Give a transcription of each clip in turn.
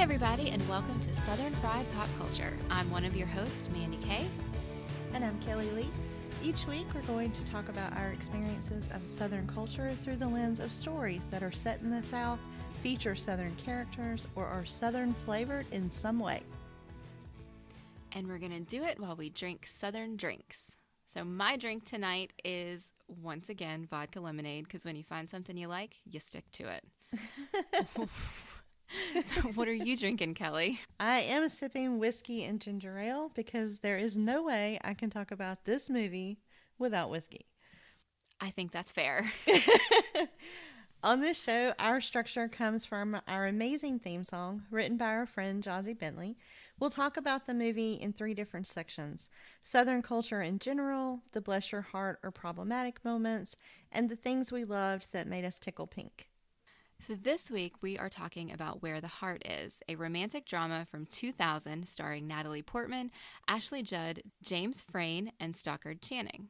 everybody, and welcome to Southern Fried Pop Culture. I'm one of your hosts, Mandi Kaye. And I'm Kelly Lee. Each week we're going to talk about our experiences of Southern culture through the lens of stories that are set in the South, feature Southern characters, or are Southern flavored in some way. And we're going to do it while we drink Southern drinks. So my drink tonight is, once again, vodka lemonade, because when you find something you like, you stick to it. So what are you drinking, Kelly? I am sipping whiskey and ginger ale because there is no way I can talk about this movie without whiskey. I think that's fair. On this show, our structure comes from our amazing theme song written by our friend Jazzy Bentley. We'll talk about the movie in 3 different sections: Southern culture in general, the bless your heart or problematic moments, and the things we loved that made us tickle pink. So this week we are talking about Where the Heart Is, a romantic drama from 2000 starring Natalie Portman, Ashley Judd, James Frain, and Stockard Channing.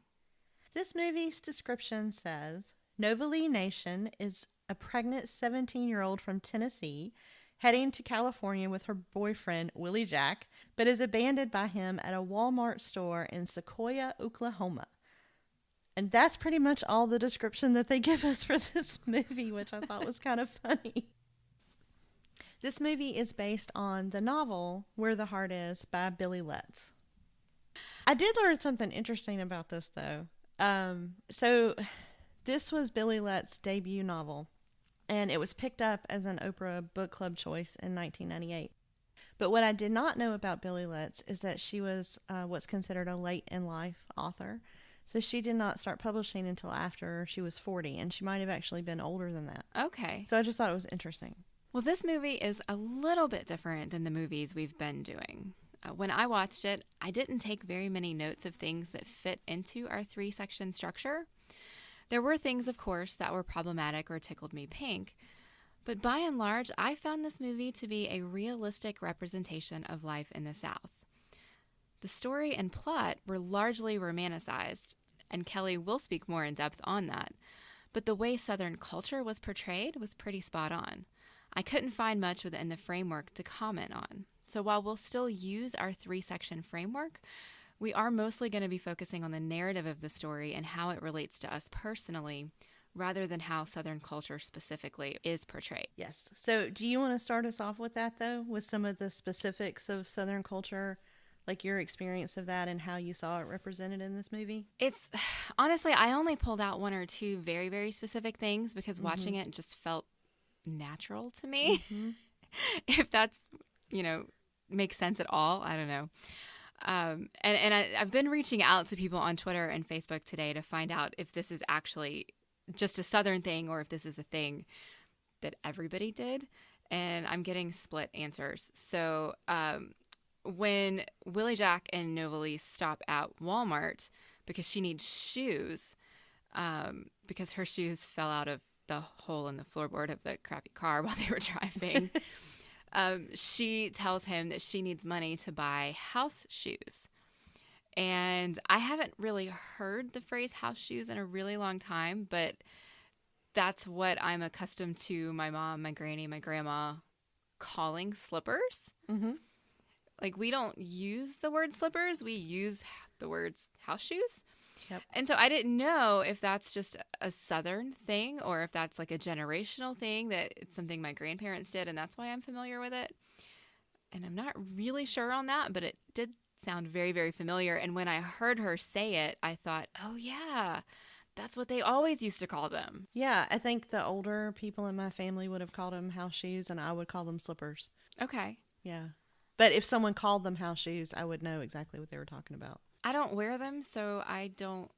This movie's description says, Novalee Nation is a pregnant 17-year-old from Tennessee heading to California with her boyfriend, Willie Jack, but is abandoned by him at a Walmart store in Sequoia, Oklahoma. And that's pretty much all the description that they give us for this movie, which I thought was kind of funny. This movie is based on the novel Where the Heart Is by Billie Letts. I did learn something interesting about this, though. So this was Billie Letts' debut novel, and it was picked up as an Oprah Book Club choice in 1998. But what I did not know about Billie Letts is that she was what's considered a late-in-life author. So she did not start publishing until after she was 40, and she might have actually been older than that. Okay. So I just thought it was interesting. Well, this movie is a little bit different than the movies we've been doing. When I watched it, I didn't take very many notes of things that fit into our 3-section structure. There were things, of course, that were problematic or tickled me pink, but by and large, I found this movie to be a realistic representation of life in the South. The story and plot were largely romanticized, and Kelly will speak more in depth on that, but the way Southern culture was portrayed was pretty spot on. I couldn't find much within the framework to comment on. So while we'll still use our 3-section framework, we are mostly going to be focusing on the narrative of the story and how it relates to us personally, rather than how Southern culture specifically is portrayed. Yes. So do you want to start us off with that, though, with some of the specifics of Southern culture, like your experience of that and how you saw it represented in this movie? It's honestly, I only pulled out 1 or 2 very, very specific things because watching it just felt natural to me. If that's, makes sense at all, I don't know. I've been reaching out to people on Twitter and Facebook today to find out if this is actually just a Southern thing or if this is a thing that everybody did. And I'm getting split answers. So, when Willie Jack and Novalee stop at Walmart because she needs shoes, because her shoes fell out of the hole in the floorboard of the crappy car while they were driving, she tells him that she needs money to buy house shoes. And I haven't really heard the phrase house shoes in a really long time, but that's what I'm accustomed to my mom, my granny, my grandma calling slippers. Mm-hmm. Like, we don't use the word slippers. We use the words house shoes. Yep. And so I didn't know if that's just a Southern thing or if that's like a generational thing, that it's something my grandparents did and that's why I'm familiar with it. And I'm not really sure on that, but it did sound very, very familiar. And when I heard her say it, I thought, oh, yeah, that's what they always used to call them. Yeah, I think the older people in my family would have called them house shoes and I would call them slippers. Okay. Yeah. But if someone called them house shoes, I would know exactly what they were talking about. I don't wear them, so I don't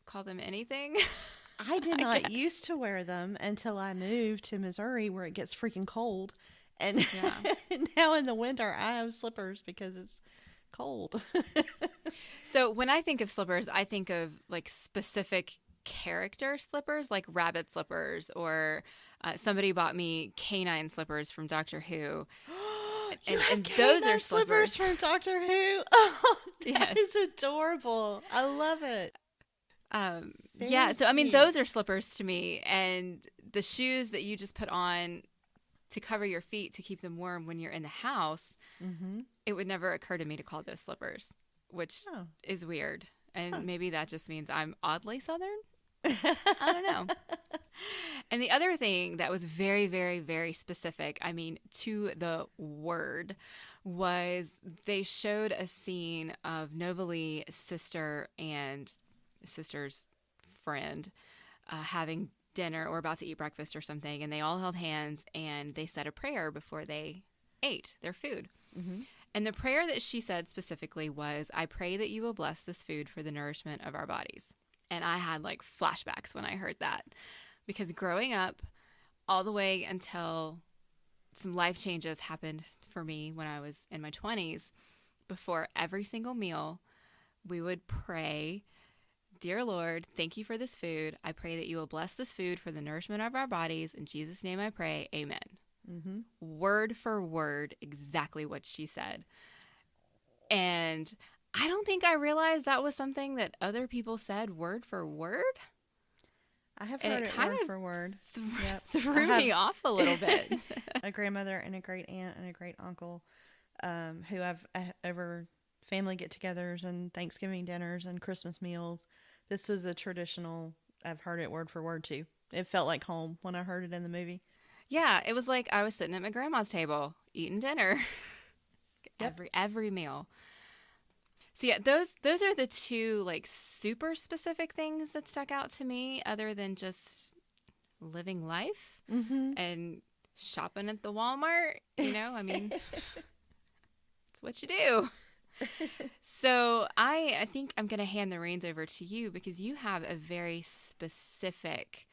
call them anything. I did not used to wear them until I moved to Missouri where it gets freaking cold. And now in the winter, I have slippers because it's cold. So when I think of slippers, I think of like specific character slippers, like rabbit slippers, or somebody bought me canine slippers from Doctor Who. And those are slippers from Doctor Who. Oh, that yes. is adorable. I love it. Yeah, so I mean, those are slippers to me, and the shoes that you just put on to cover your feet to keep them warm when you're in the house, it would never occur to me to call those slippers, which is weird. And maybe that just means I'm oddly Southern. I don't know. And the other thing that was very, very, very specific, I mean, to the word, was they showed a scene of Novalee, sister, and sister's friend having dinner or about to eat breakfast or something, and they all held hands and they said a prayer before they ate their food. And the prayer that she said specifically was, "I pray that you will bless this food for the nourishment of our bodies." And I had like flashbacks when I heard that, because growing up all the way until some life changes happened for me when I was in my 20s, before every single meal, we would pray, "Dear Lord, thank you for this food. I pray that you will bless this food for the nourishment of our bodies. In Jesus' name I pray, amen." Word for word, exactly what she said. And I don't think I realized that was something that other people said word for word. I have heard it word for word. Threw me off a little bit. A grandmother and a great aunt and a great uncle who I've over family get-togethers and Thanksgiving dinners and Christmas meals. This was a traditional, I've heard it word for word too. It felt like home when I heard it in the movie. Yeah, it was like I was sitting at my grandma's table eating dinner. Every meal. So yeah, those are the two like super specific things that stuck out to me, other than just living life and shopping at the Walmart. You know, I mean, it's what you do. So I think I'm going to hand the reins over to you, because you have a very specific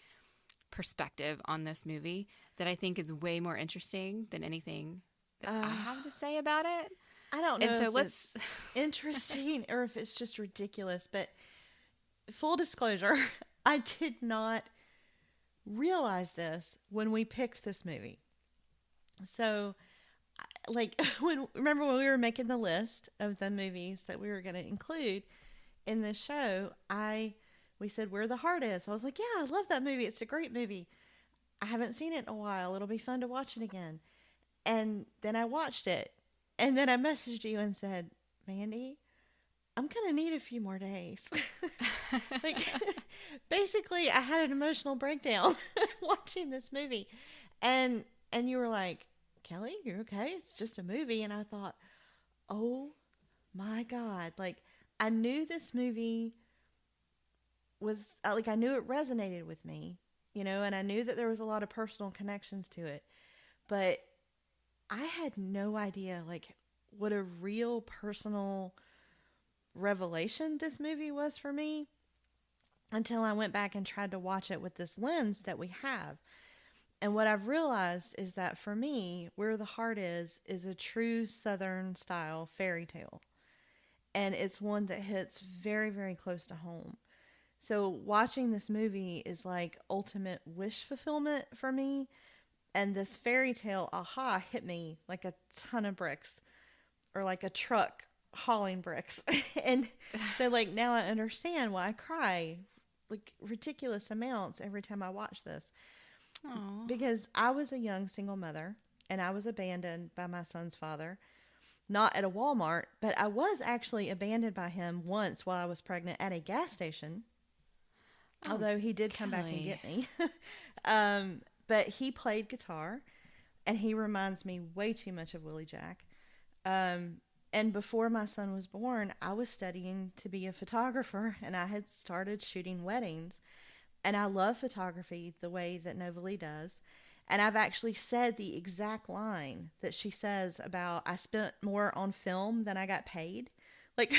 perspective on this movie that I think is way more interesting than anything that I have to say about it. I don't know if it's interesting or if it's just ridiculous, but full disclosure, I did not realize this when we picked this movie. So, like, remember when we were making the list of the movies that we were going to include in this show, we said Where the Heart Is. I was like, yeah, I love that movie. It's a great movie. I haven't seen it in a while. It'll be fun to watch it again. And then I watched it. And then I messaged you and said, Mandi, I'm going to need a few more days. Like, basically, I had an emotional breakdown watching this movie. And you were like, Kelly, you're okay? It's just a movie. And I thought, oh my God. Like, I knew this movie was, like, I knew it resonated with me, you know, and I knew that there was a lot of personal connections to it. But I had no idea, like, what a real personal revelation this movie was for me until I went back and tried to watch it with this lens that we have. And what I've realized is that for me, Where the Heart Is a true Southern style fairy tale. And it's one that hits very, very close to home. So watching this movie is like ultimate wish fulfillment for me. And this fairy tale, hit me like a ton of bricks, or like a truck hauling bricks. And so, like, now I understand why I cry like ridiculous amounts every time I watch this. Aww. Because I was a young single mother and I was abandoned by my son's father, not at a Walmart, but I was actually abandoned by him once while I was pregnant at a gas station. Although he did come back and get me. But he played guitar, and he reminds me way too much of Willie Jack. And before my son was born, I was studying to be a photographer, and I had started shooting weddings. And I love photography the way that Novalee does. And I've actually said the exact line that she says about, I spent more on film than I got paid. Like,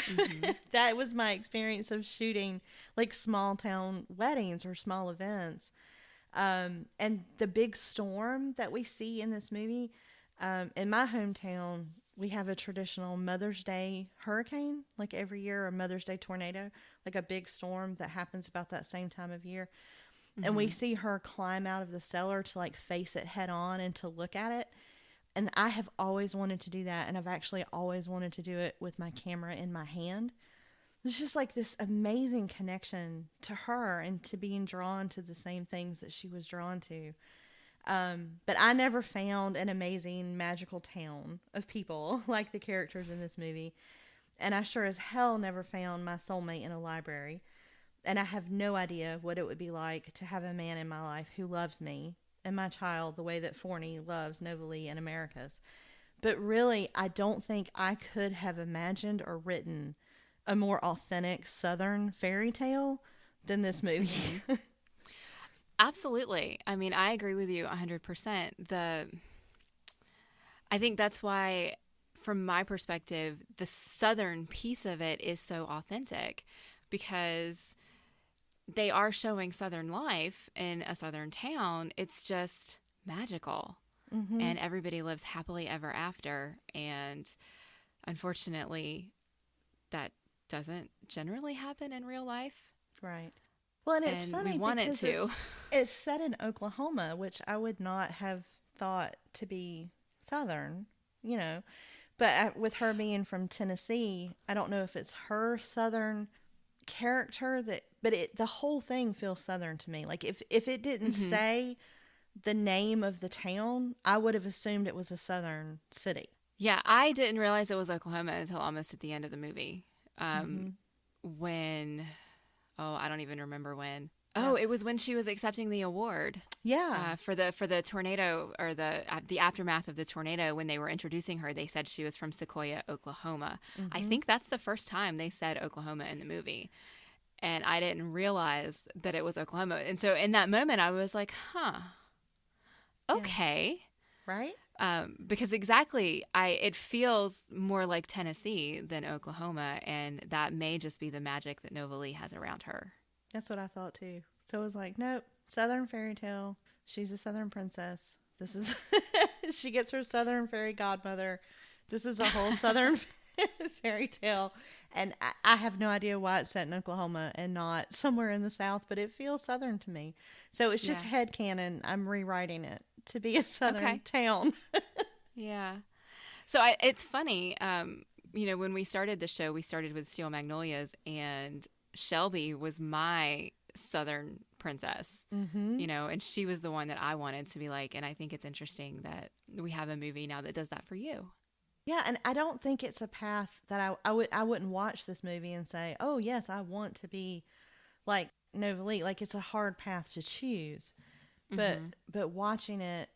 that was my experience of shooting, like, small town weddings or small events. And the big storm that we see in this movie, in my hometown, we have a traditional Mother's Day hurricane, like every year, or Mother's Day tornado, like a big storm that happens about that same time of year. And we see her climb out of the cellar to, like, face it head on and to look at it. And I have always wanted to do that. And I've actually always wanted to do it with my camera in my hand. It's just like this amazing connection to her and to being drawn to the same things that she was drawn to. But I never found an amazing magical town of people like the characters in this movie. And I sure as hell never found my soulmate in a library. And I have no idea what it would be like to have a man in my life who loves me and my child the way that Forney loves Nova Lee and Americus. But really, I don't think I could have imagined or written a more authentic Southern fairy tale than this movie. Absolutely. I mean, I agree with you 100%. I think that's why, from my perspective, the Southern piece of it is so authentic, because they are showing Southern life in a Southern town. It's just magical. Mm-hmm. And everybody lives happily ever after. And unfortunately, that doesn't generally happen in real life. Right. Well, and it's funny because it's set in Oklahoma, which I would not have thought to be Southern, you know. But with her being from Tennessee, I don't know if it's her Southern character but the whole thing feels Southern to me. Like if it didn't say the name of the town, I would have assumed it was a Southern city. Yeah, I didn't realize it was Oklahoma until almost at the end of the movie. When, I don't even remember when. Oh, it was when she was accepting the award. Yeah. For the tornado, or the aftermath of the tornado, when they were introducing her, they said she was from Sequoia, Oklahoma. Mm-hmm. I think that's the first time they said Oklahoma in the movie. And I didn't realize that it was Oklahoma. And so in that moment, I was like, huh, okay. Yeah. Right? Because exactly, it feels more like Tennessee than Oklahoma, and that may just be the magic that Nova Lee has around her. That's what I thought too. So it was like, nope, Southern fairy tale. She's a Southern princess. This is she gets her Southern fairy godmother. This is a whole Southern fairy tale, and I have no idea why it's set in Oklahoma and not somewhere in the South, but it feels Southern to me. So it's just headcanon. I'm rewriting it to be a Southern town. Yeah. So it's funny. When we started the show, we started with Steel Magnolias, and Shelby was my Southern princess, and she was the one that I wanted to be like. And I think it's interesting that we have a movie now that does that for you. Yeah, and I don't think it's a path that I wouldn't watch this movie and say, oh yes, I want to be like Nova Lee. Like, it's a hard path to choose, but watching it,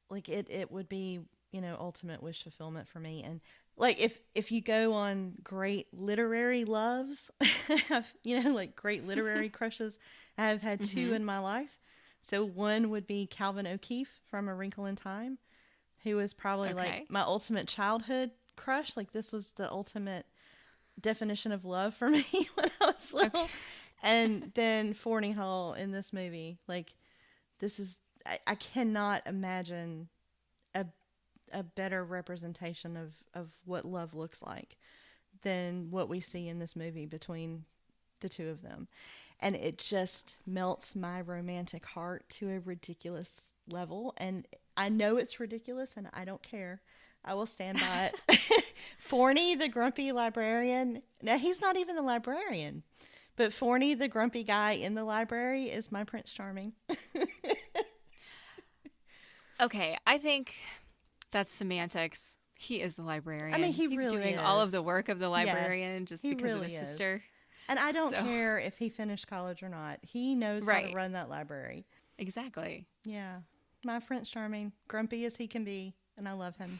like it would be, ultimate wish fulfillment for me. And like if you go on great literary loves, like great literary crushes, I've had two in my life. So one would be Calvin O'Keefe from A Wrinkle in Time, who was probably like my ultimate childhood crush. Like, this was the ultimate definition of love for me when I was little. Okay. And then Forney Hall in this movie. Like, this is, I cannot imagine a better representation of what love looks like than what we see in this movie between the two of them. And it just melts my romantic heart to a ridiculous level. And I know it's ridiculous, and I don't care. I will stand by it. Forney, the grumpy librarian. Now, he's not even the librarian, but Forney, the grumpy guy in the library, is my Prince Charming. Okay, I think that's semantics. He is the librarian. I mean, he's really doing all of the work of the librarian just because really of his sister. And I don't care if he finished college or not. He knows how to run that library. Exactly. Yeah. My Prince Charming, grumpy as he can be, and I love him.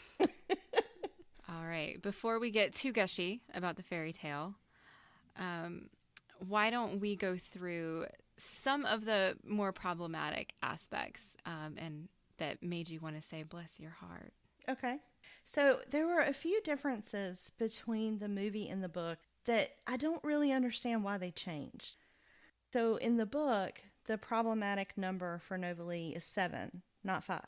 All right. Before we get too gushy about the fairy tale, why don't we go through some of the more problematic aspects and that made you want to say, bless your heart? Okay. So there were a few differences between the movie and the book that I don't really understand why they changed. So in the book, the problematic number for Nova Lee is 7, not 5.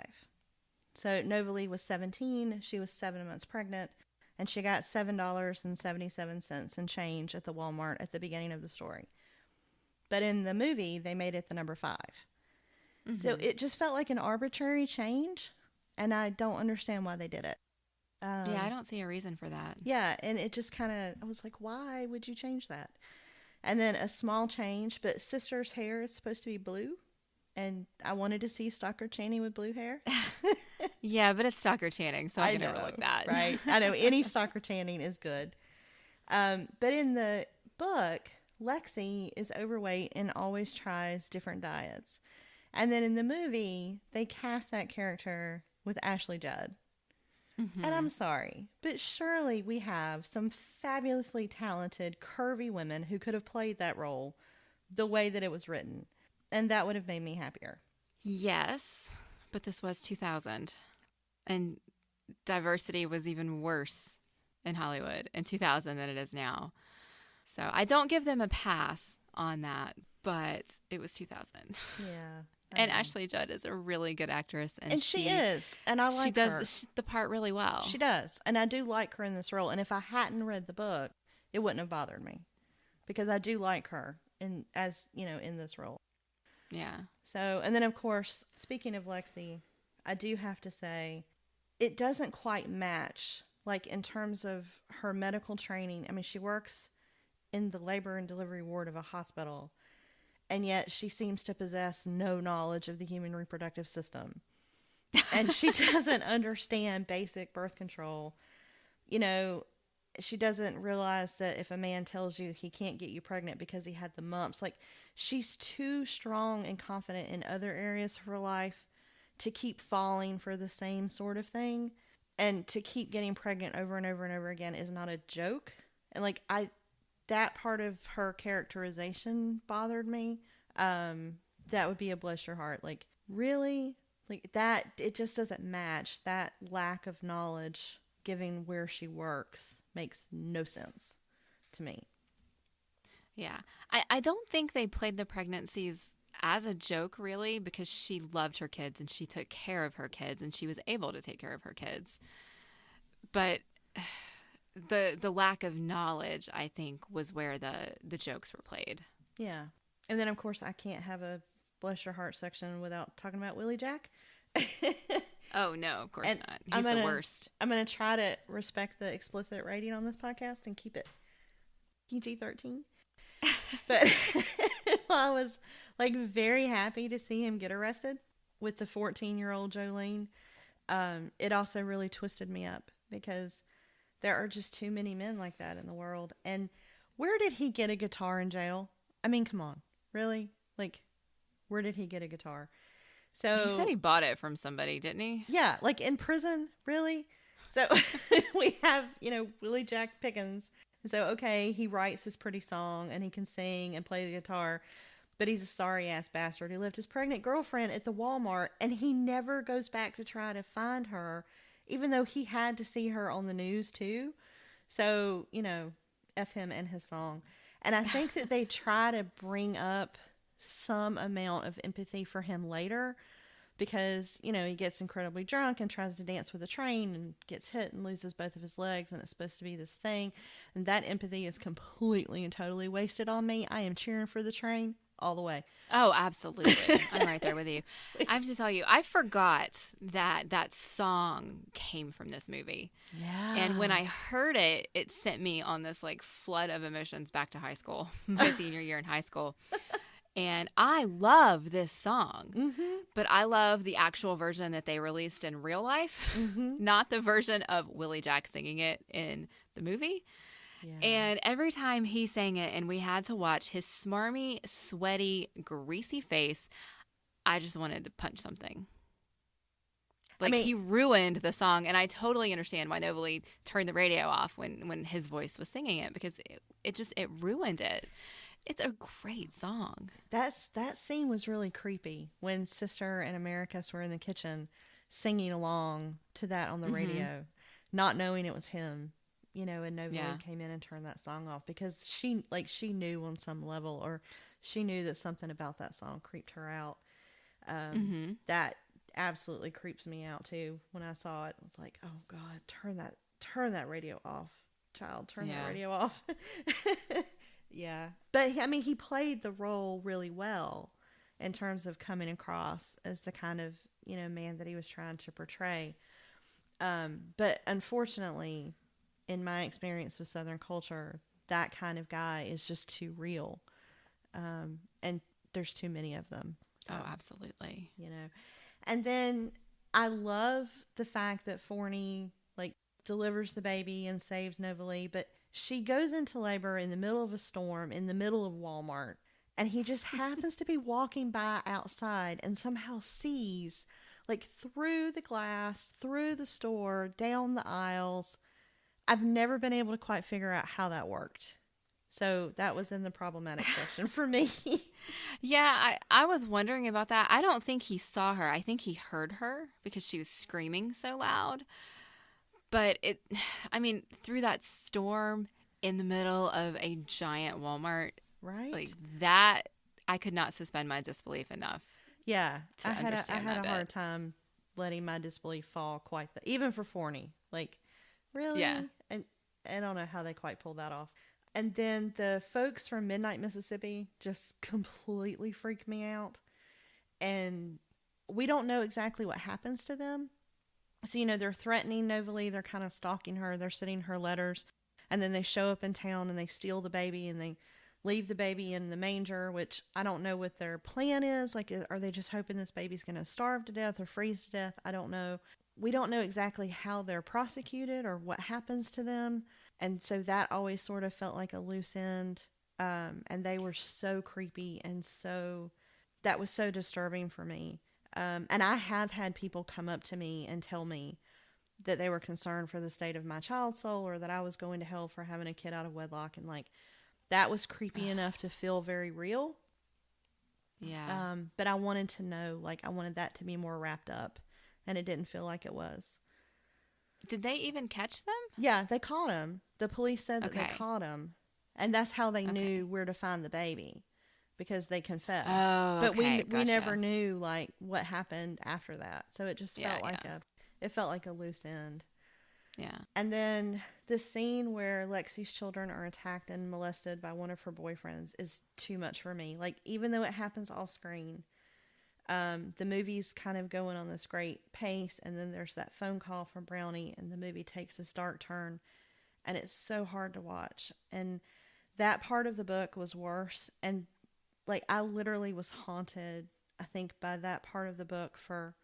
So Nova Lee was 17, she was 7 months pregnant, and she got $7.77 and change at the Walmart at the beginning of the story. But in the movie, they made it the number 5. So it just felt like an arbitrary change, and I don't understand why they did it. Yeah, I don't see a reason for that. Yeah, and it just kind of, I was like, why would you change that? And then a small change, but Sister's hair is supposed to be blue, And I wanted to see Stockard Channing with blue hair. Yeah, but it's Stockard Channing, so I can overlook that. Right. I know any Stockard Channing is good. But in the book, Lexi is overweight and always tries different diets. And then in the movie, they cast that character with Ashley Judd. Mm-hmm. And I'm sorry, but surely we have some fabulously talented, curvy women who could have played that role the way that it was written. And that would have made me happier. Yes, but this was 2000. And diversity was even worse in Hollywood in 2000 than it is now. So I don't give them a pass on that, but it was 2000. Yeah. And Ashley Judd is a really good actress. And she is. And I like her. She does the part really well. She does. And I do like her in this role. And if I hadn't read the book, it wouldn't have bothered me. Because I do like her in this role. Yeah. So, and then of course, speaking of Lexi, I do have to say, it doesn't quite match, like in terms of her medical training. I mean, she works in the labor and delivery ward of a hospital, and yet she seems to possess no knowledge of the human reproductive system. And she doesn't understand basic birth control. You know, she doesn't realize that if a man tells you he can't get you pregnant because he had the mumps, like, she's too strong and confident in other areas of her life to keep falling for the same sort of thing. And to keep getting pregnant over and over and over again is not a joke. And like, that part of her characterization bothered me. That would be a bless your heart. Like, really? Like, that, it just doesn't match. That lack of knowledge, given where she works, makes no sense to me. Yeah. I don't think they played the pregnancies as a joke, really, because she loved her kids and she took care of her kids and she was able to take care of her kids. But the lack of knowledge, I think, was where the jokes were played. Yeah. And then, of course, I can't have a bless your heart section without talking about Willie Jack. Oh, no, of course not. He's the worst. I'm going to try to respect the explicit rating on this podcast and keep it PG-13. But I was like very happy to see him get arrested with the 14-year-old Jolene. It also really twisted me up because there are just too many men like that in the world. And where did he get a guitar in jail? I mean, come on, really? Like, where did he get a guitar? So he said he bought it from somebody, didn't he? Yeah, like in prison, really? So we have, Willie Jack Pickens. So, okay, he writes this pretty song and he can sing and play the guitar, but he's a sorry-ass bastard who left his pregnant girlfriend at the Walmart, and he never goes back to try to find her, even though he had to see her on the news, too. So, F him and his song. And I think that they try to bring up some amount of empathy for him later because, he gets incredibly drunk and tries to dance with a train and gets hit and loses both of his legs, and it's supposed to be this thing. And that empathy is completely and totally wasted on me. I am cheering for the train all the way. Oh, absolutely. I'm right there with you. I have to tell you, I forgot that song came from this movie. Yeah. And when I heard it, it sent me on this like flood of emotions back to high school, my senior year in high school. And I love this song, but I love the actual version that they released in real life, not the version of Willie Jack singing it in the movie. Yeah. And every time he sang it and we had to watch his smarmy, sweaty, greasy face, I just wanted to punch something. Like, he ruined the song, and I totally understand why nobody turned the radio off when his voice was singing it, because it ruined it. It's a great song. That scene was really creepy when Sister and Americus were in the kitchen singing along to that on the radio, not knowing it was him, and nobody came in and turned that song off because she knew on some level, or she knew that something about that song creeped her out. That absolutely creeps me out too. When I saw it, I was like, oh God, turn that radio off, child, turn that radio off. Yeah. But, he played the role really well in terms of coming across as the kind of, man that he was trying to portray. But unfortunately, in my experience with Southern culture, that kind of guy is just too real. And there's too many of them. Oh, absolutely. You know, and then I love the fact that Forney like delivers the baby and saves Novalee, but she goes into labor in the middle of a storm in the middle of Walmart, and he just happens to be walking by outside and somehow sees, like, through the glass, through the store, down the aisles. I've never been able to quite figure out how that worked. So that was in the problematic section for me. Yeah, I was wondering about that. I don't think he saw her. I think he heard her because she was screaming so loud. But through that storm in the middle of a giant Walmart, right? Like that, I could not suspend my disbelief enough. Yeah, I had a bit. hard time letting my disbelief fall quite even for Forney. Like, really? Yeah. And I don't know how they quite pulled that off. And then the folks from Midnight, Mississippi just completely freaked me out. And we don't know exactly what happens to them. So, you know, they're threatening Novalee. They're kind of stalking her. They're sending her letters. And then they show up in town and they steal the baby and they leave the baby in the manger, which I don't know what their plan is. Like, are they just hoping this baby's going to starve to death or freeze to death? I don't know. We don't know exactly how they're prosecuted or what happens to them. And so that always sort of felt like a loose end. And they were so creepy and that was so disturbing for me. And I have had people come up to me and tell me that they were concerned for the state of my child's soul or that I was going to hell for having a kid out of wedlock. And like, that was creepy enough to feel very real. Yeah. But I wanted to know, like, I wanted that to be more wrapped up. And it didn't feel like it was. Did they even catch them? Yeah, they caught him. The police said that they caught him. And that's how they knew where to find the baby. Because they confessed. Oh, but we gotcha. never knew, like, what happened after that. So it just felt like a loose end. Yeah. And then the scene where Lexi's children are attacked and molested by one of her boyfriends is too much for me. Like, even though it happens off screen, the movie's kind of going on this great pace, and then there's that phone call from Brownie, and the movie takes this dark turn, and it's so hard to watch. And that part of the book was worse, and like, I literally was haunted, I think, by that part of the book for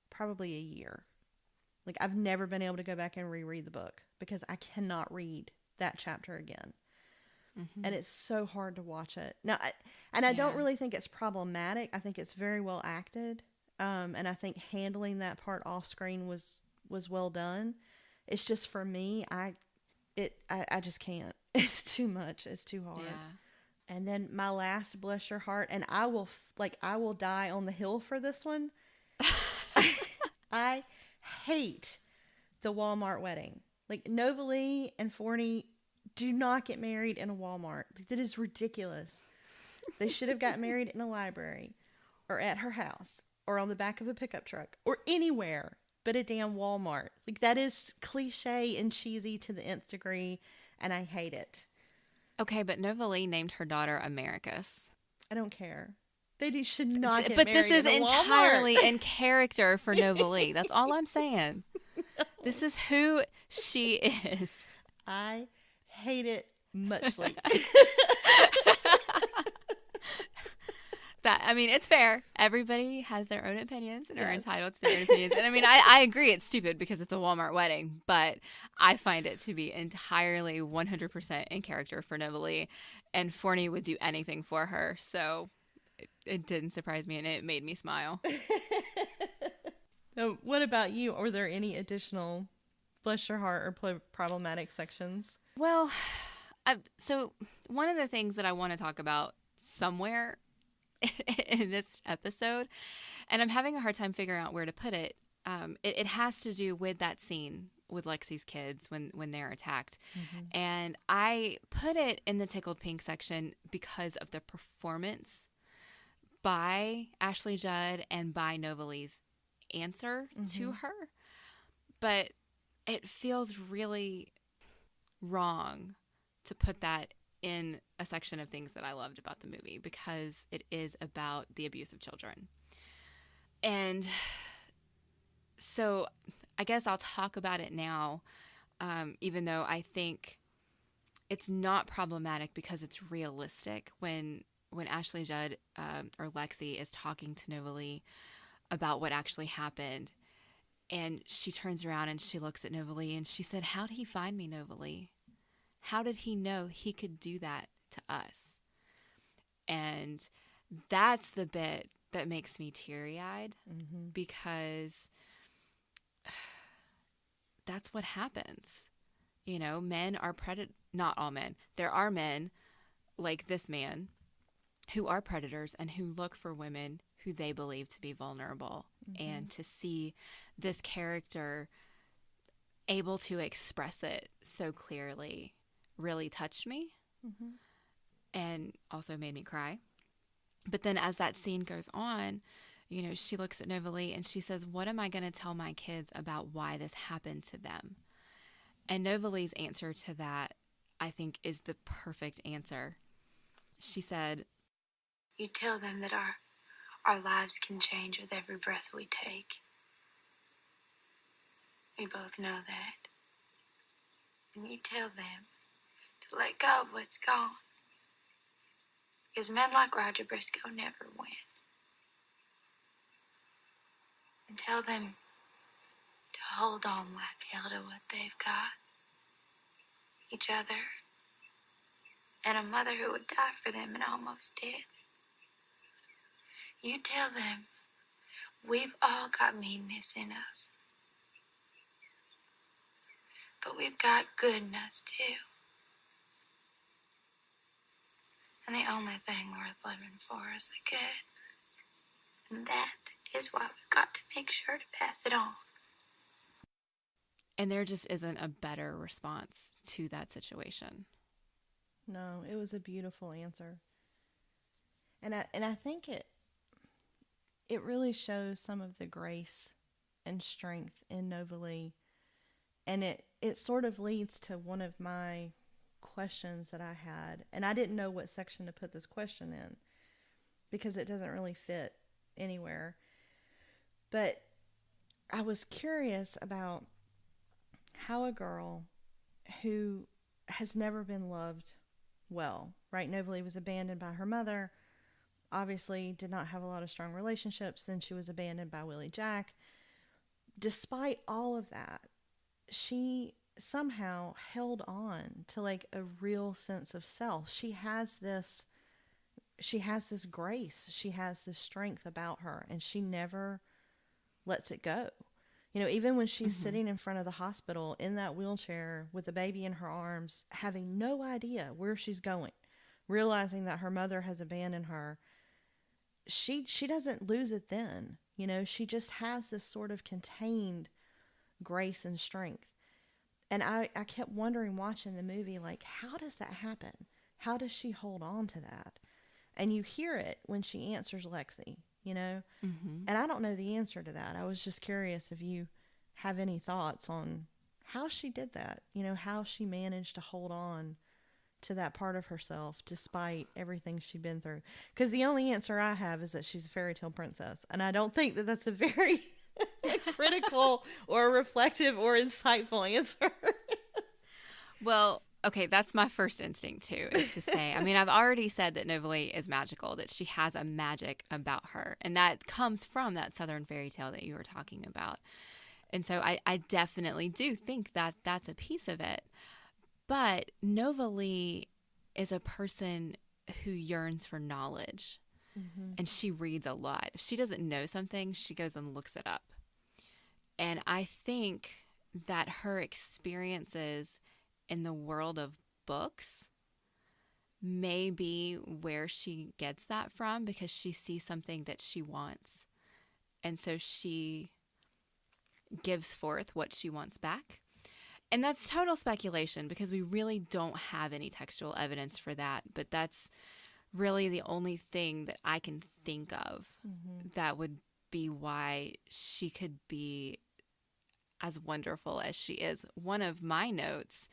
probably a year. Like, I've never been able to go back and reread the book because I cannot read that chapter again. Mm-hmm. And it's so hard to watch it. Now, I don't really think it's problematic. I think it's very well acted. And I think handling that part off screen was well done. It's just, for me, I just can't. It's too much. It's too hard. Yeah. And then my last, bless your heart, and I will die on the hill for this one. I hate the Walmart wedding. Like, Novalee and Forney do not get married in a Walmart. That is ridiculous. They should have got married in a library or at her house or on the back of a pickup truck or anywhere but a damn Walmart. Like, that is cliche and cheesy to the nth degree, and I hate it. Okay, but Novalee named her daughter Americus. I don't care. They should not get but married this is in a entirely Walmart. in character for Novalee. That's all I'm saying. No. This is who she is. I hate it muchly. It's fair. Everybody has their own opinions and are entitled to their own opinions. And I agree it's stupid because it's a Walmart wedding, but I find it to be entirely 100% in character for Novalee, and Forney would do anything for her. So it didn't surprise me, and it made me smile. So what about you? Are there any additional bless your heart or problematic sections? Well, so one of the things that I want to talk about somewhere in this episode, and I'm having a hard time figuring out where to put it, it has to do with that scene with Lexi's kids when they're attacked. Mm-hmm. And I put it in the tickled pink section because of the performance by Ashley Judd and by Novalee's answer to her. But it feels really wrong to put that in a section of things that I loved about the movie because it is about the abuse of children. And so I guess I'll talk about it now, even though I think it's not problematic because it's realistic when when Ashley Judd or Lexi is talking to Novalee about what actually happened, and she turns around and she looks at Novalee and she said, "How did he find me, Novalee? How did he know he could do that to us?" And that's the bit that makes me teary-eyed, because that's what happens. You know, men are not all men. There are men like this man who are predators and who look for women who they believe to be vulnerable. And to see this character able to express it so clearly really touched me, and also made me cry. But then as that scene goes on, you know, she looks at Novalee and she says, "What am I going to tell my kids about why this happened to them?" And Novalee's answer to that, I think, is the perfect answer. She said, "You tell them that our lives can change with every breath we take. We both know that. And you tell them to let go of what's gone. Because men like Roger Briscoe never win. And tell them to hold on like hell to what they've got. Each other. And a mother who would die for them and almost did. You tell them we've all got meanness in us. But we've got goodness too. And the only thing worth living for is the good. And that is why we've got to make sure to pass it on." and there just isn't a better response to that situation. No, it was a beautiful answer. And I think it really shows some of the grace and strength in Novalee. And it sort of leads to one of my questions that I had. And I didn't know what section to put this question in because it doesn't really fit anywhere. But I was curious about how a girl who has never been loved well, right? Novalee was abandoned by her mother, obviously did not have a lot of strong relationships. Then she was abandoned by Willie Jack. Despite all of that, she somehow held on to like a real sense of self. She has this grace. She has this strength about her, and she never lets it go. You know, even when she's sitting in front of the hospital in that wheelchair with the baby in her arms, having no idea where she's going, realizing that her mother has abandoned her, she doesn't lose it then. You know, she just has this sort of contained grace and strength. And I kept wondering watching the movie, like, how does that happen? How does she hold on to that? And you hear it when she answers Lexi, you know? And I don't know the answer to that. I was just curious if you have any thoughts on how she did that, you know, how she managed to hold on to that part of herself despite everything she'd been through. Because the only answer I have is that she's a fairy tale princess. And I don't think that that's a very critical or reflective or insightful answer. Well, okay, that's my first instinct too, is to say, I mean, I've already said that Novalee is magical, that she has a magic about her. And that comes from that Southern fairy tale that you were talking about. And so I definitely do think that that's a piece of it. But Novalee is a person who yearns for knowledge. And she reads a lot. If she doesn't know something, she goes and looks it up. And I think that her experiences in the world of books may be where she gets that from, because she sees something that she wants. And so she gives forth what she wants back. And that's total speculation because we really don't have any textual evidence for that. But that's really the only thing that I can think of that would be why she could be as wonderful as she is. One of my notes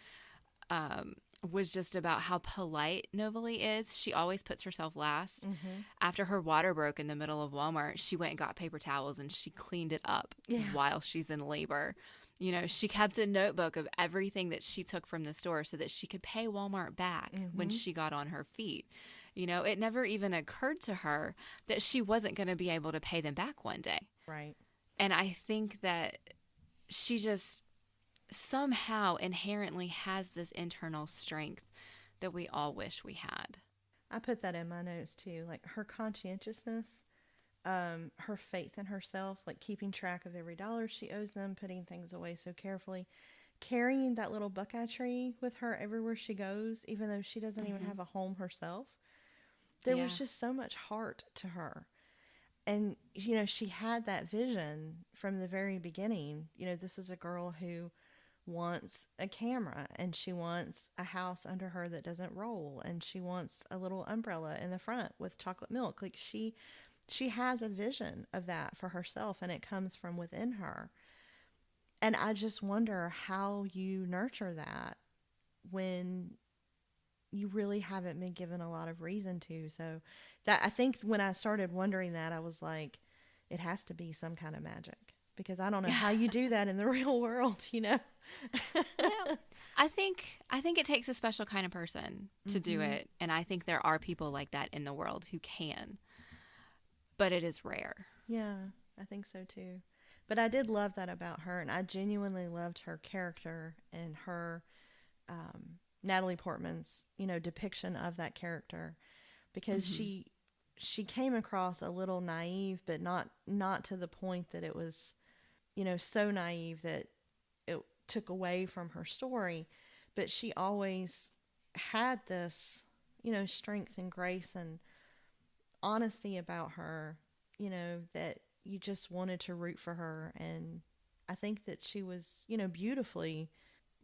was just about how polite Novalee is. She always puts herself last. After her water broke in the middle of Walmart, she went and got paper towels and she cleaned it up while she's in labor. You know, she kept a notebook of everything that she took from the store so that she could pay Walmart back when she got on her feet. You know, it never even occurred to her that she wasn't going to be able to pay them back one day. Right. And I think that she just somehow inherently has this internal strength that we all wish we had. I put that in my notes too. Like her conscientiousness, her faith in herself, like keeping track of every dollar she owes them, putting things away so carefully, carrying that little buckeye tree with her everywhere she goes, even though she doesn't even have a home herself. There was just so much heart to her. And, you know, she had that vision from the very beginning. You know, this is a girl who wants a camera, and she wants a house under her that doesn't roll, and she wants a little umbrella in the front with chocolate milk. Like she has a vision of that for herself, and it comes from within her. And I just wonder how you nurture that when you really haven't been given a lot of reason to. So that, I think when I started wondering that, I was like, it has to be some kind of magic, because I don't know how you do that in the real world, you know? Well, I think it takes a special kind of person to do it. And I think there are people like that in the world who can, but it is rare. Yeah, I think so too. But I did love that about her, and I genuinely loved her character and her, Natalie Portman's, you know, depiction of that character, because she came across a little naive, but not to the point that it was, you know, so naive that it took away from her story. But she always had this, you know, strength and grace and honesty about her, you know, that you just wanted to root for her. And I think that she was, you know, beautifully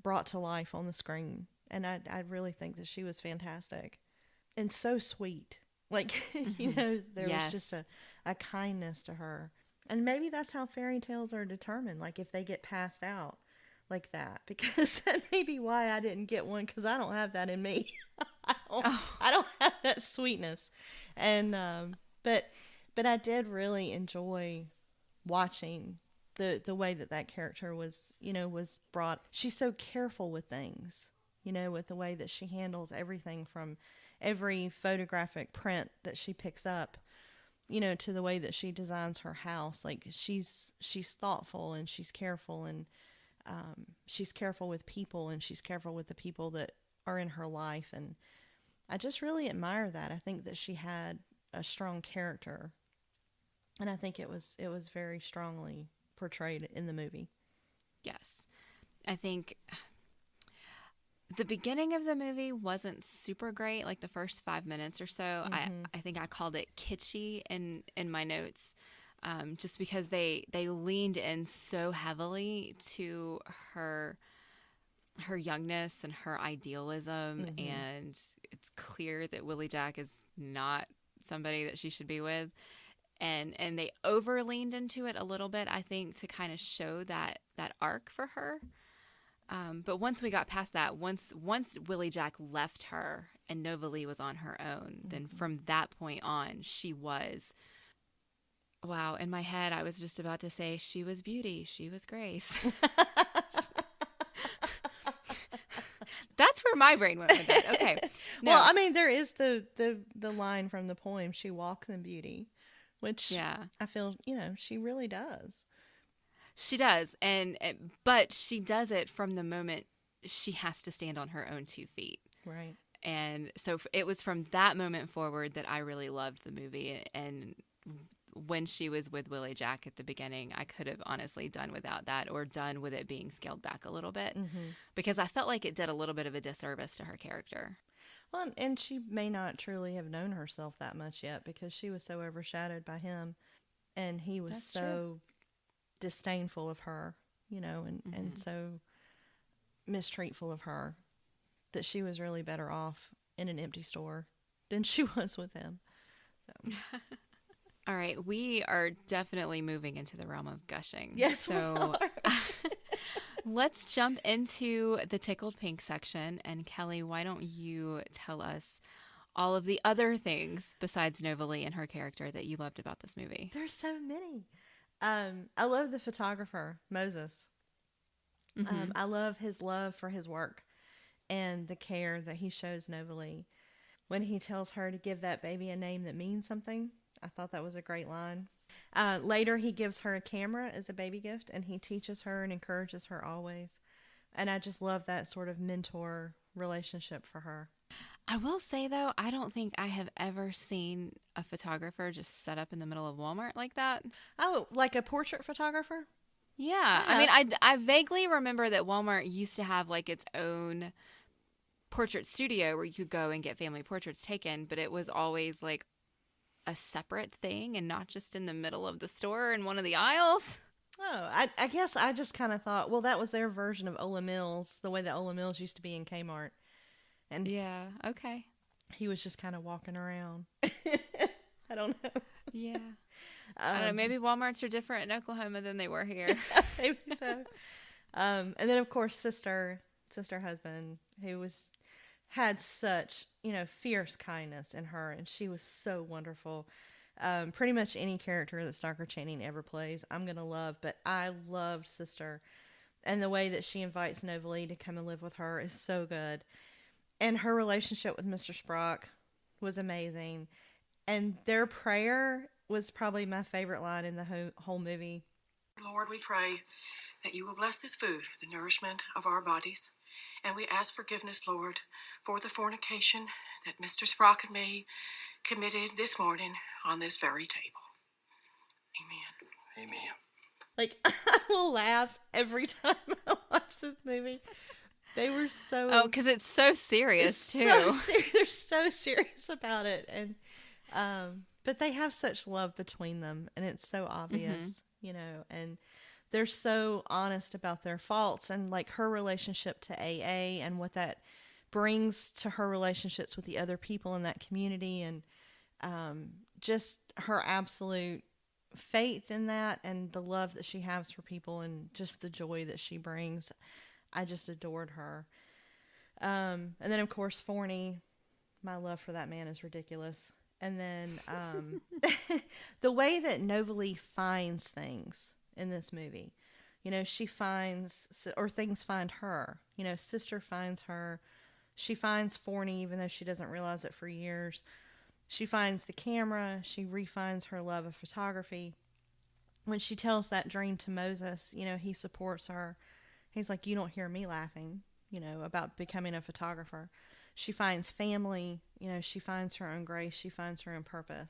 brought to life on the screen. And I really think that she was fantastic and so sweet. Like, you know, there was just a kindness to her. And maybe that's how fairy tales are determined, like if they get passed out like that, because that may be why I didn't get one, because I don't have that in me. I don't have that sweetness. And but I did really enjoy watching the way that character was, you know, was brought. She's so careful with things, you know, with the way that she handles everything, from every photographic print that she picks up, you know, to the way that she designs her house. Like she's thoughtful, and she's careful, and she's careful with people, and she's careful with the people that are in her life. And I just really admire that. I think that she had a strong character, and I think it was very strongly portrayed in the movie. Yes. I think the beginning of the movie wasn't super great, like the first 5 minutes or so. I think I called it kitschy in my notes, just because they leaned in so heavily to her youngness and her idealism, and it's clear that Willie Jack is not somebody that she should be with. And they over leaned into it a little bit, I think, to kind of show that arc for her. But once we got past that, once Willie Jack left her and Nova Lee was on her own, then from that point on, she was, wow, in my head, I was just about to say she was beauty, she was grace. That's where my brain went with that. Okay. No. Well, I mean, there is the line from the poem, she walks in beauty, which I feel, you know, she really does. She does, but she does it from the moment she has to stand on her own 2 feet. Right. And so it was from that moment forward that I really loved the movie. And when she was with Willie Jack at the beginning, I could have honestly done without that, or done with it being scaled back a little bit, because I felt like it did a little bit of a disservice to her character. Well, and she may not truly have known herself that much yet, because she was so overshadowed by him, and he was so disdainful of her, you know, and so mistreatful of her, that she was really better off in an empty store than she was with him. So. All right, we are definitely moving into the realm of gushing. Yes, so we are. Let's jump into the tickled pink section. And Kelly, why don't you tell us all of the other things besides Nova Lee and her character that you loved about this movie? There's so many. I love the photographer, Moses. I love his love for his work and the care that he shows Nova Lee. when he tells her to give that baby a name that means something. I thought that was a great line. Later, he gives her a camera as a baby gift, and he teaches her and encourages her always. And I just love that sort of mentor relationship for her. I will say, though, I don't think I have ever seen a photographer just set up in the middle of Walmart like that. Oh, like a portrait photographer? Yeah. I mean, I vaguely remember that Walmart used to have like its own portrait studio where you could go and get family portraits taken, but it was always like a separate thing and not just in the middle of the store in one of the aisles. Oh, I guess I just kind of thought, well, that was their version of Ola Mills, the way that Ola Mills used to be in Kmart. And yeah, okay. He was just kind of walking around. I don't know. Yeah. I don't know. Maybe Walmarts are different in Oklahoma than they were here. Maybe so. And then, of course, sister husband, who had such, fierce kindness in her, and she was so wonderful. Pretty much any character that Stockard Channing ever plays, I'm going to love, but I loved Sister. And the way that she invites Novalee to come and live with her is so good. And her relationship with Mr. Sprock was amazing. And their prayer was probably my favorite line in the whole movie. Lord, we pray that you will bless this food for the nourishment of our bodies. And we ask forgiveness, Lord, for the fornication that Mr. Sprock and me committed this morning on this very table. Amen. Amen. Like, I will laugh every time I watch this movie. They were so... Oh, because it's so serious, too. They're so serious about it. And but they have such love between them, and it's so obvious, and they're so honest about their faults, and like her relationship to AA and what that brings to her relationships with the other people in that community, and just her absolute faith in that and the love that she has for people and just the joy that she brings. I just adored her. And then, of course, Forney, my love for that man is ridiculous. And then the way that Novalee finds things in this movie, she finds, or things find her. Sister finds her. She finds Forney, even though she doesn't realize it for years. She finds the camera. She refines her love of photography. When she tells that dream to Moses, he supports her. He's like, you don't hear me laughing, about becoming a photographer. She finds family, she finds her own grace. She finds her own purpose.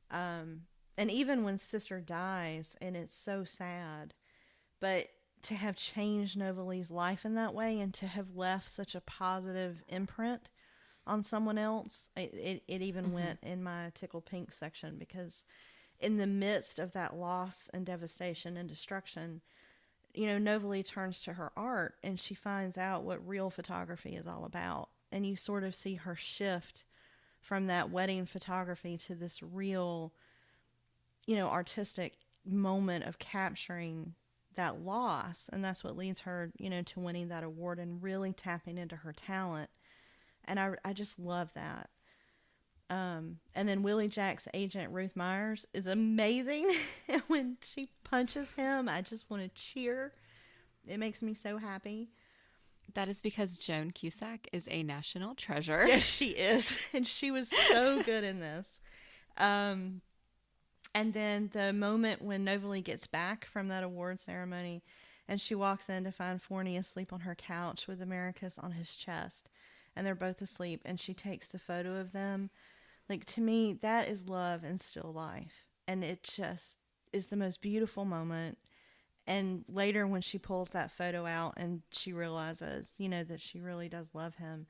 And even when Sister dies, and it's so sad, but to have changed Novalee's life in that way and to have left such a positive imprint on someone else, it even went in my Tickle Pink section, because in the midst of that loss and devastation and destruction, Novalee turns to her art and she finds out what real photography is all about. And you sort of see her shift from that wedding photography to this real, artistic moment of capturing that loss. And that's what leads her, to winning that award and really tapping into her talent. And I just love that. And then Willie Jack's agent, Ruth Myers, is amazing. When she punches him, I just want to cheer. It makes me so happy. That is because Joan Cusack is a national treasure. Yes, she is. And she was so good in this. And then the moment when Novalee gets back from that award ceremony and she walks in to find Forney asleep on her couch with Americus on his chest. And they're both asleep. And she takes the photo of them. Like, to me, that is love and still life. And it just is the most beautiful moment. And later when she pulls that photo out and she realizes, that she really does love him,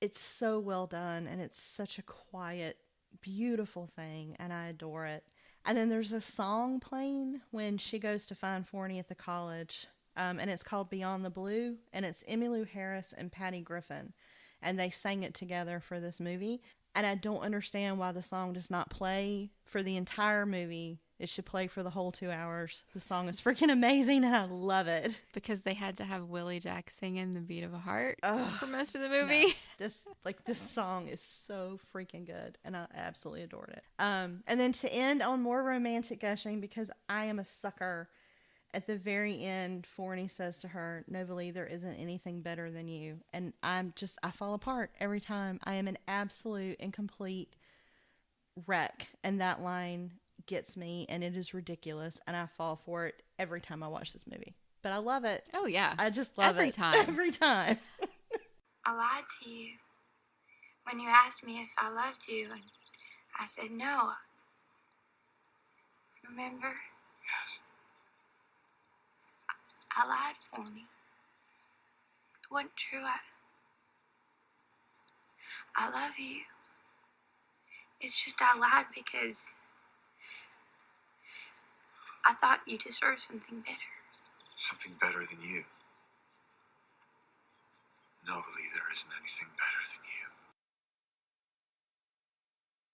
it's so well done. And it's such a quiet, beautiful thing. And I adore it. And then there's a song playing when she goes to find Forney at the college. And it's called Beyond the Blue. And it's Emmylou Harris and Patty Griffin. And they sang it together for this movie. And I don't understand why the song does not play for the entire movie. It should play for the whole 2 hours. The song is freaking amazing, and I love it. Because they had to have Willie Jack singing The Beat of a Heart for most of the movie. No. This song is so freaking good, and I absolutely adored it. And then to end on more romantic gushing, because I am a sucker, at the very end, Forney says to her, Novalee, there isn't anything better than you. And I fall apart every time. I am an absolute and complete wreck. And that line gets me, and it is ridiculous. And I fall for it every time I watch this movie. But I love it. Oh, yeah. I just love every it. time. Every time. I lied to you when you asked me if I loved you, and I said no. Remember? Yes. I lied for me. It wasn't true. I love you. It's just I lied because I thought you deserved something better. Something better than you. Novalee, there isn't anything better than you.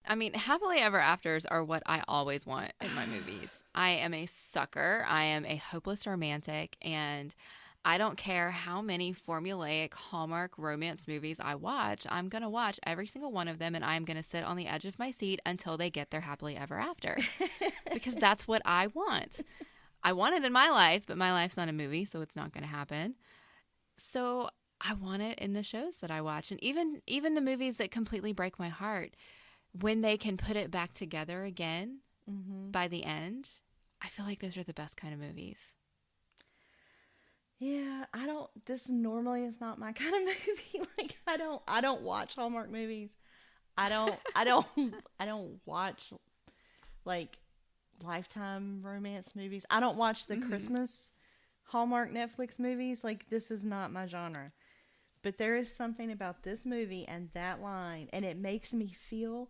I mean, happily ever afters are what I always want in my movies. I am a sucker. I am a hopeless romantic, and I don't care how many formulaic Hallmark romance movies I watch. I'm going to watch every single one of them, and I'm going to sit on the edge of my seat until they get their happily ever after. Because that's what I want. I want it in my life, but my life's not a movie, so it's not going to happen. So I want it in the shows that I watch. And even the movies that completely break my heart, when they can put it back together again by the end, I feel like those are the best kind of movies. Yeah, this normally is not my kind of movie. Like, I don't watch Hallmark movies. I don't watch like Lifetime romance movies. I don't watch the Christmas Hallmark Netflix movies. Like, this is not my genre. But there is something about this movie and that line, and it makes me feel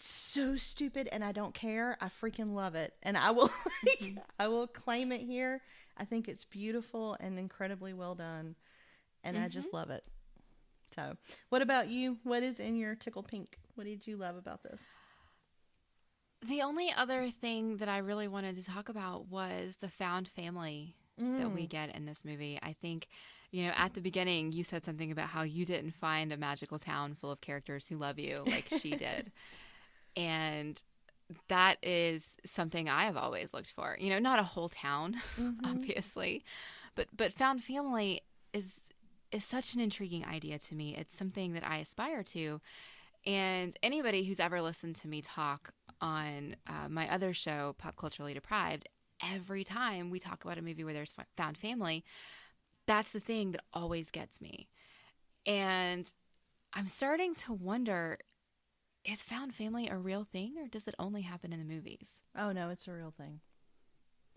so stupid, and I don't care. I freaking love it, and I will I will claim it here. I think it's beautiful and incredibly well done, and I just love it. So, what about you? What is in your tickle pink? What did you love about this? The only other thing that I really wanted to talk about was the found family that we get in this movie. I think, at the beginning, you said something about how you didn't find a magical town full of characters who love you like she did. And that is something I have always looked for. Not a whole town, obviously, but found family is such an intriguing idea to me. It's something that I aspire to. And anybody who's ever listened to me talk on my other show, Pop Culturally Deprived, every time we talk about a movie where there's found family, that's the thing that always gets me. And I'm starting to wonder, is found family a real thing, or does it only happen in the movies? Oh, no, it's a real thing.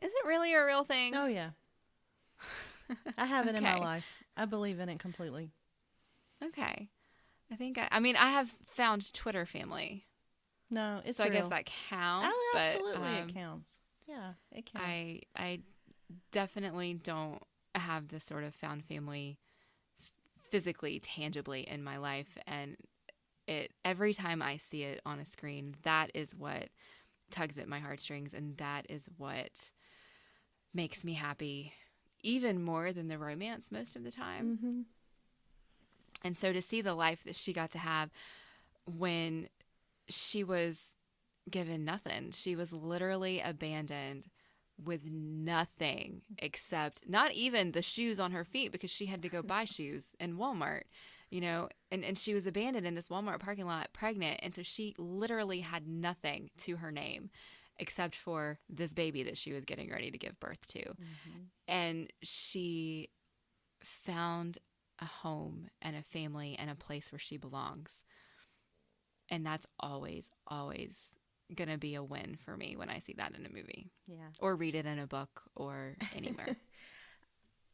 Is it really a real thing? Oh, yeah. I have it in my life. I believe in it completely. Okay. I think, I have found Twitter family. No, it's so real. I guess that counts. Oh, absolutely, it counts. Yeah, it counts. I definitely don't have this sort of found family physically, tangibly in my life, and every time I see it on a screen, that is what tugs at my heartstrings, and that is what makes me happy, even more than the romance most of the time. Mm-hmm. And so to see the life that she got to have when she was given nothing, she was literally abandoned with nothing except not even the shoes on her feet, because she had to go buy shoes in Walmart, and she was abandoned in this Walmart parking lot pregnant. And so she literally had nothing to her name except for this baby that she was getting ready to give birth to. Mm-hmm. And she found a home and a family and a place where she belongs. And that's always, always going to be a win for me when I see that in a movie. Yeah. Or read it in a book or anywhere.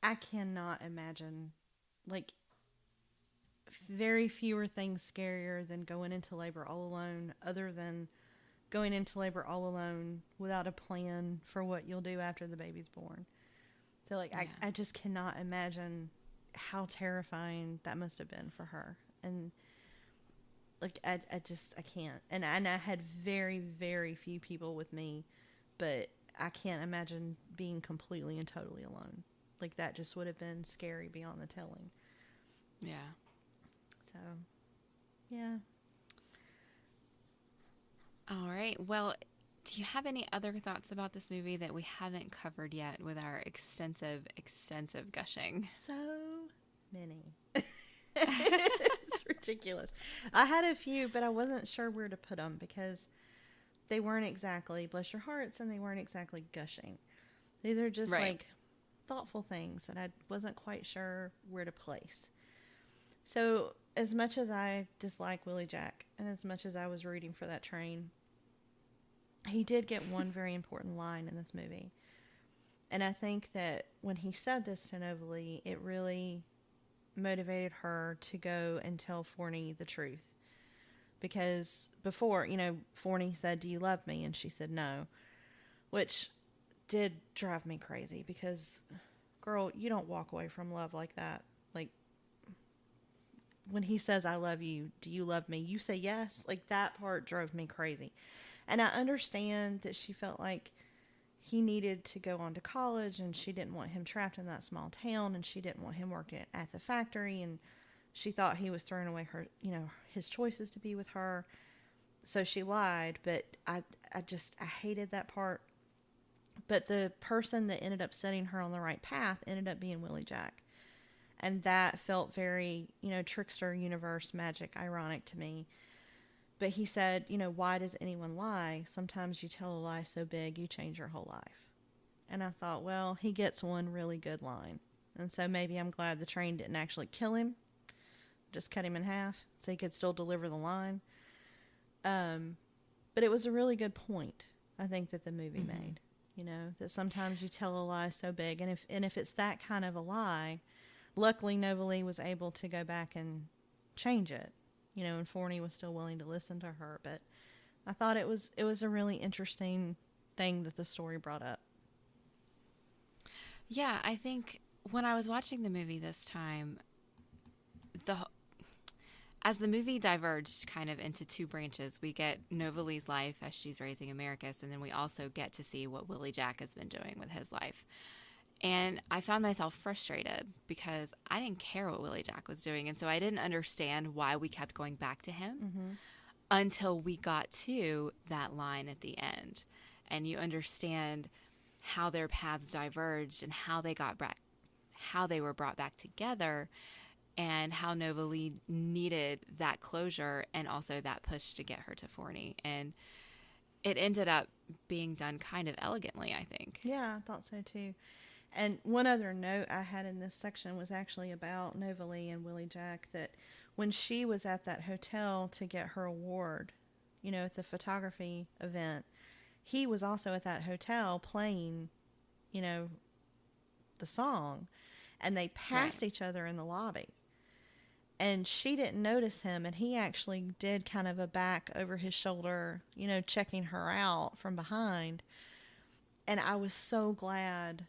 I cannot imagine, very fewer things scarier than going into labor all alone, other than going into labor all alone without a plan for what you'll do after the baby's born. So, yeah. I just cannot imagine how terrifying that must have been for her. And I can't. And I had very, very few people with me, but I can't imagine being completely and totally alone. That just would have been scary beyond the telling. Yeah. So, yeah. All right. Well, Do you have any other thoughts about this movie that we haven't covered yet with our extensive gushing? So many. It's ridiculous. I had a few, but I wasn't sure where to put them because they weren't exactly bless your hearts and they weren't exactly gushing. These are just like thoughtful things that I wasn't quite sure where to place. So as much as I dislike Willie Jack and as much as I was rooting for that train, he did get one very important line in this movie. And I think that when he said this to Novalee, it really motivated her to go and tell Forney the truth. Because before, Forney said, "Do you love me?" And she said no, which did drive me crazy because, girl, you don't walk away from love like that. Like, when he says, "I love you, do you love me?" you say yes. Like, that part drove me crazy. And I understand that she felt like he needed to go on to college and she didn't want him trapped in that small town and she didn't want him working at the factory and she thought he was throwing away her, his choices to be with her. So she lied, but I hated that part. But the person that ended up setting her on the right path ended up being Willie Jack. And that felt very, trickster universe magic ironic to me. But he said, "Why does anyone lie? Sometimes you tell a lie so big you change your whole life." And I thought, well, he gets one really good line. And so maybe I'm glad the train didn't actually kill him, just cut him in half so he could still deliver the line. But it was a really good point, I think, that the movie made. That sometimes you tell a lie so big. And if it's that kind of a lie, luckily Novalee was able to go back and change it. And Forney was still willing to listen to her. But I thought it was a really interesting thing that the story brought up. Yeah, I think when I was watching the movie this time, as the movie diverged kind of into two branches, we get Novalee's life as she's raising Americus, and then we also get to see what Willie Jack has been doing with his life. And I found myself frustrated because I didn't care what Willie Jack was doing. And so I didn't understand why we kept going back to him until we got to that line at the end. And you understand how their paths diverged and how they were brought back together and how Novalee needed that closure and also that push to get her to Forney. And it ended up being done kind of elegantly, I think. Yeah, I thought so too. And one other note I had in this section was actually about Novalee and Willie Jack, that when she was at that hotel to get her award, at the photography event, he was also at that hotel playing, the song, and they passed each other in the lobby. And she didn't notice him, and he actually did kind of a back over his shoulder, checking her out from behind. And I was so glad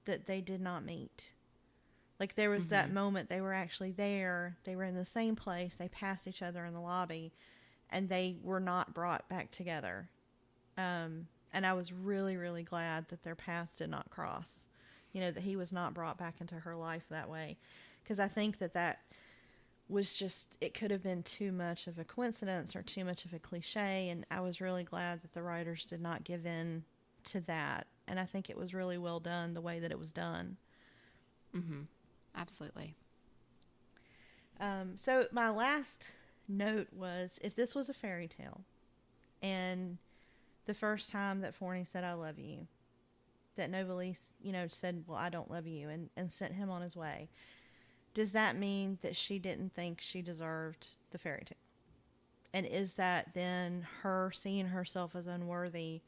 that they did not meet. Like, there was that moment they were actually there. They were in the same place. They passed each other in the lobby, and they were not brought back together. And I was really, really glad that their paths did not cross. That he was not brought back into her life that way. Because I think that was just, it could have been too much of a coincidence or too much of a cliche. And I was really glad that the writers did not give in to that. And I think it was really well done the way that it was done. Absolutely. So my last note was, if this was a fairy tale and the first time that Forney said, "I love you," that Novalee, said, "Well, I don't love you," and sent him on his way, does that mean that she didn't think she deserved the fairy tale? And is that then her seeing herself as unworthy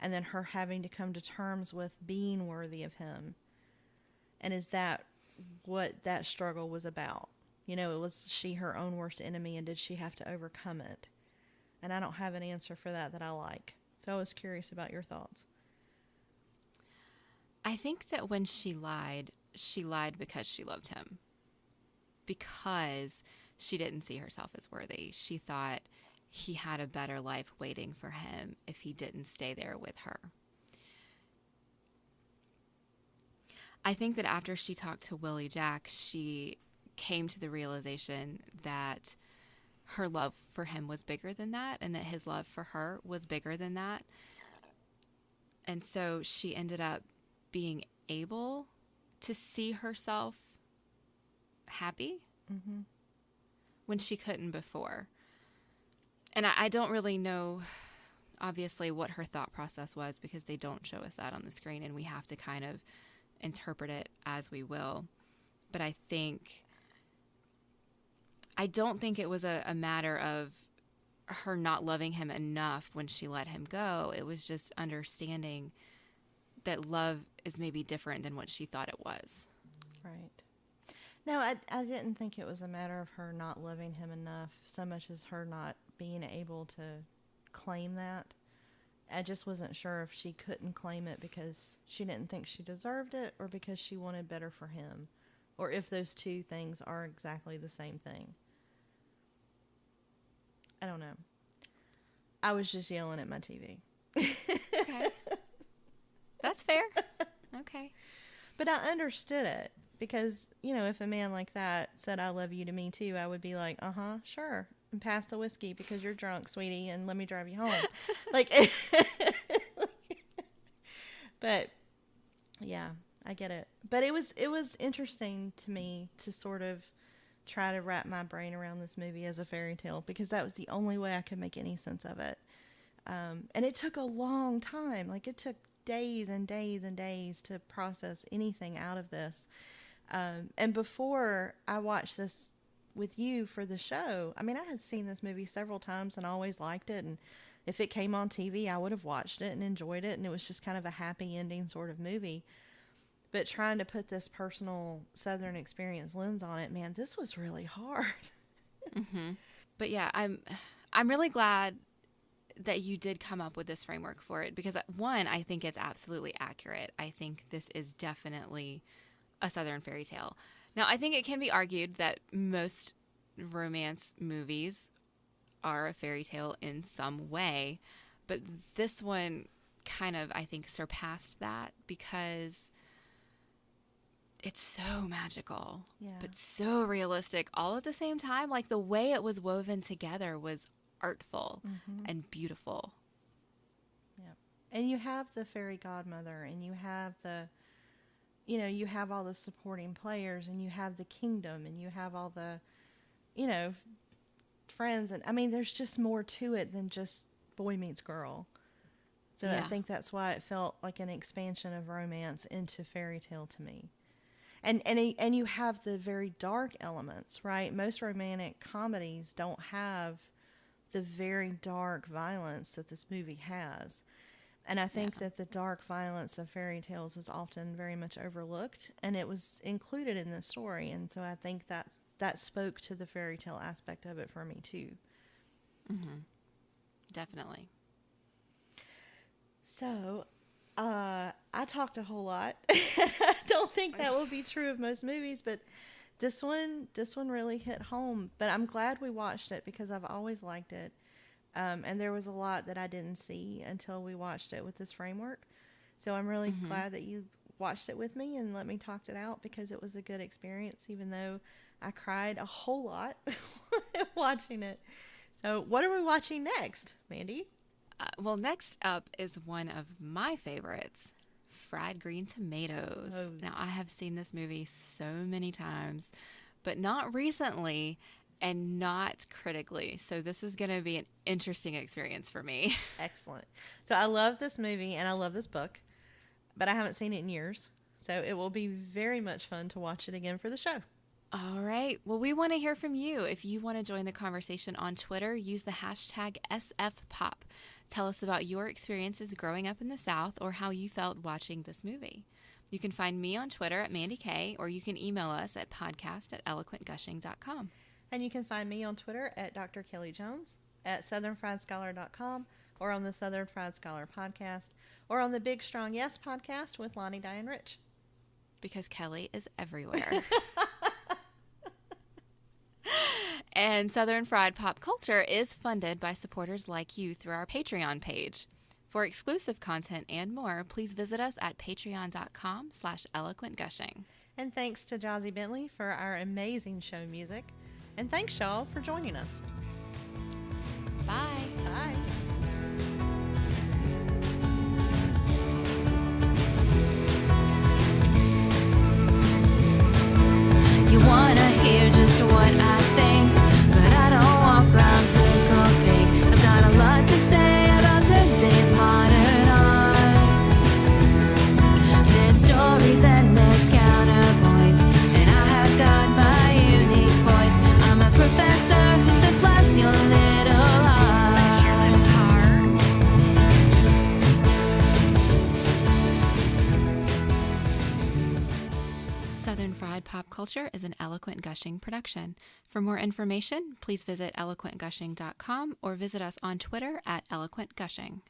and then her having to come to terms with being worthy of him? And is that what that struggle was about? Was she her own worst enemy, and did she have to overcome it? And I don't have an answer for that I like. So I was curious about your thoughts. I think that when she lied because she loved him. Because she didn't see herself as worthy. She thought he had a better life waiting for him if he didn't stay there with her. I think that after she talked to Willie Jack, she came to the realization that her love for him was bigger than that, and that his love for her was bigger than that. And so she ended up being able to see herself happy when she couldn't before. And I don't really know, obviously, what her thought process was, because they don't show us that on the screen, and we have to kind of interpret it as we will. But I don't think it was a matter of her not loving him enough when she let him go. It was just understanding that love is maybe different than what she thought it was. Right. No, I didn't think it was a matter of her not loving him enough so much as her not being able to claim that. I just wasn't sure if she couldn't claim it because she didn't think she deserved it, or because she wanted better for him, or if those two things are exactly the same thing. I don't know. I was just yelling at my TV. Okay. That's fair. Okay. But I understood it because, you know, if a man like that said, I love you to me too, I would be like, sure. And pass the whiskey because you're drunk, sweetie, and let me drive you home. But yeah, I get it. But it was interesting to me to sort of try to wrap my brain around this movie as a fairy tale, because that was the only way I could make any sense of it. And it took a long time. Like, it took days and days and days to process anything out of this. And before I watched this with you for the show, I mean, I had seen this movie several times and always liked it. And if it came on TV, I would have watched it and enjoyed it. And it was just kind of a happy ending sort of movie. But trying to put this personal Southern experience lens on it, man, this was really hard. But yeah, I'm really glad that you did come up with this framework for it, because one, I think it's absolutely accurate. I think this is definitely a Southern fairy tale. Now, I think it can be argued that most romance movies are a fairy tale in some way, but this one kind of, I think, surpassed that because it's so magical, but so realistic all at the same time. Like, the way it was woven together was artful and beautiful. Yeah. And you have the fairy godmother, and you have you have all the supporting players, and you have the kingdom, and you have all the, friends. And I mean, there's just more to it than just boy meets girl. So I think that's why it felt like an expansion of romance into fairy tale to me. And you have the very dark elements, right? Most romantic comedies don't have the very dark violence that this movie has. And I think that the dark violence of fairy tales is often very much overlooked, and it was included in the story. And so I think that spoke to the fairy tale aspect of it for me too. Definitely. So, I talked a whole lot. I don't think that will be true of most movies, but this one really hit home. But I'm glad we watched it because I've always liked it. And there was a lot that I didn't see until we watched it with this framework. So I'm really glad that you watched it with me and let me talk it out, because it was a good experience, even though I cried a whole lot watching it. So what are we watching next, Mandi? Well, next up is one of my favorites, Fried Green Tomatoes. Oh. Now, I have seen this movie so many times, but not recently and not critically. So this is going to be an interesting experience for me. Excellent. So I love this movie and I love this book, but I haven't seen it in years. So it will be very much fun to watch it again for the show. All right. Well, we want to hear from you. If you want to join the conversation on Twitter, use the hashtag SFPop. Tell us about your experiences growing up in the South or how you felt watching this movie. You can find me on Twitter at Mandi Kaye, or you can email us at podcast@eloquentgushing.com. And you can find me on Twitter at Dr. Kelly Jones, at southernfriedscholar.com, or on the Southern Fried Scholar podcast, or on the Big Strong Yes podcast with Lonnie, Diane Rich. Because Kelly is everywhere. And Southern Fried Pop Culture is funded by supporters like you through our Patreon page. For exclusive content and more, please visit us at patreon.com/eloquentgushing. And thanks to Jazzy Bentley for our amazing show music. And thanks, y'all, for joining us. Bye. Bye. just what I think, but I don't walk around tickled pink. I've got a lot to say about today's modern art. There's stories and there's counterpoints, and I have got my unique voice. I'm a professor who says bless your little heart. Southern Fried Pop Culture is an Eloquent Gushing production. For more information, please visit eloquentgushing.com or visit us on Twitter at eloquentgushing.